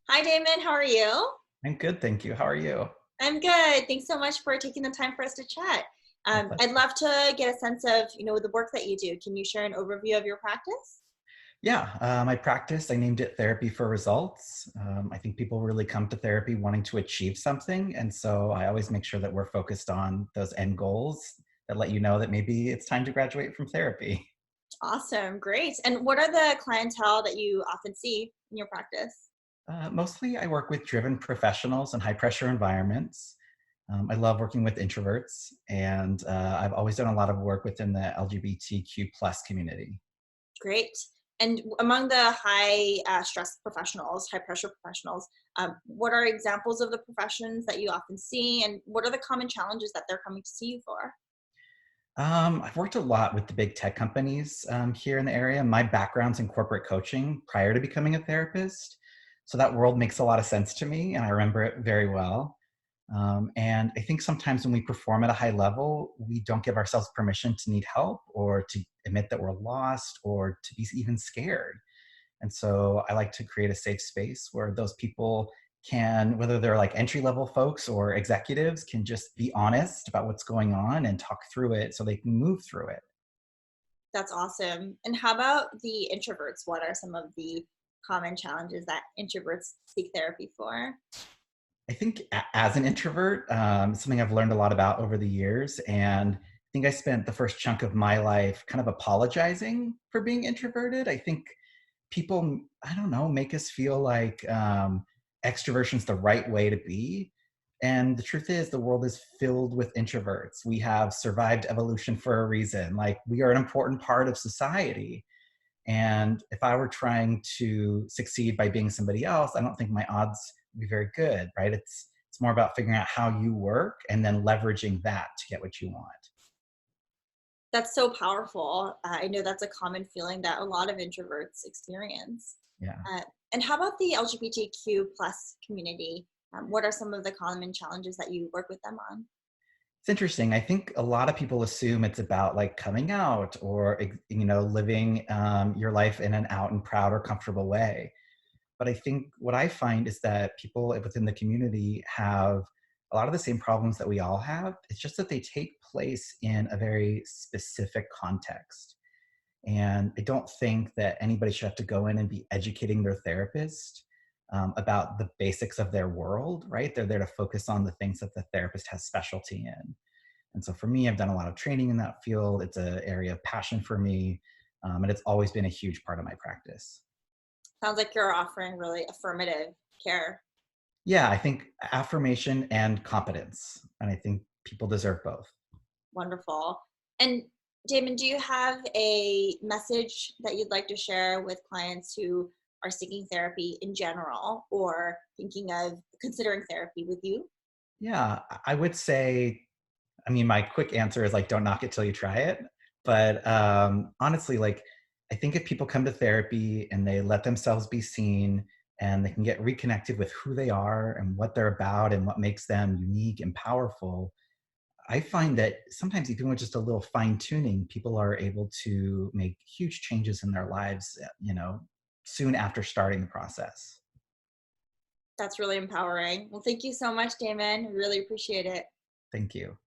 Hi, Damon. How are you? I'm good, thank you. How are you? I'm good. Thanks so much for taking the time for us to chat. My I'd pleasure. love to get a sense of, the work that you do. Can you share an overview of your practice? Yeah, my practice, I named it Therapy for Results. I think people really come to therapy wanting to achieve something. And so I always make sure that we're focused on those end goals that let you know that maybe it's time to graduate from therapy. Awesome. Great. And what are the clientele that you often see in your practice? Mostly, I work with driven professionals in high pressure environments. I love working with introverts, and I've always done a lot of work within the LGBTQ plus community. Great. And among the high stress professionals, high pressure professionals, what are examples of the professions that you often see, and what are the common challenges that they're coming to see you for? I've worked a lot with the big tech companies here in the area. My background's in corporate coaching prior to becoming a therapist. So that world makes a lot of sense to me, and I remember it very well. And I think sometimes when we perform at a high level, we don't give ourselves permission to need help or to admit that we're lost or to be even scared. And so I like to create a safe space where those people can, whether they're like entry level folks or executives, can just be honest about what's going on and talk through it so they can move through it. That's awesome. And how about the introverts? What are some of the common challenges that introverts seek therapy for? I think as an introvert, something I've learned a lot about over the years. And I think I spent the first chunk of my life kind of apologizing for being introverted. I think people, I don't know, make us feel like extroversion's the right way to be. And the truth is, the world is filled with introverts. We have survived evolution for a reason. Like, we are an important part of society. And if I were trying to succeed by being somebody else, I don't think my odds would be very good, right? It's more about figuring out how you work and then leveraging that to get what you want. That's so powerful. I know that's a common feeling that a lot of introverts experience. Yeah. Uh, and how about the LGBTQ plus community? What are some of the common challenges that you work with them on? It's interesting. I think a lot of people assume it's about like coming out or living your life in an out and proud or comfortable way. But I think what I find is that people within the community have a lot of the same problems that we all have. It's just that they take place in a very specific context. And I don't think that anybody should have to go in and be educating their therapist about the basics of their world, right? They're there to focus on the things that the therapist has specialty in. And so for me, I've done a lot of training in that field. It's an area of passion for me. And it's always been a huge part of my practice. Sounds like you're offering really affirmative care. Yeah, I think affirmation and competence. And I think people deserve both. Wonderful. And Damon, do you have a message that you'd like to share with clients who are seeking therapy in general or thinking of considering therapy with you? Yeah, I would say, I mean, my quick answer is like, don't knock it till you try it. But honestly, like, I think if people come to therapy and they let themselves be seen and they can get reconnected with who they are and what they're about and what makes them unique and powerful, I find that sometimes even with just a little fine tuning, people are able to make huge changes in their lives, soon after starting the process. That's really empowering. Well, thank you so much, Damon. Really appreciate it. Thank you.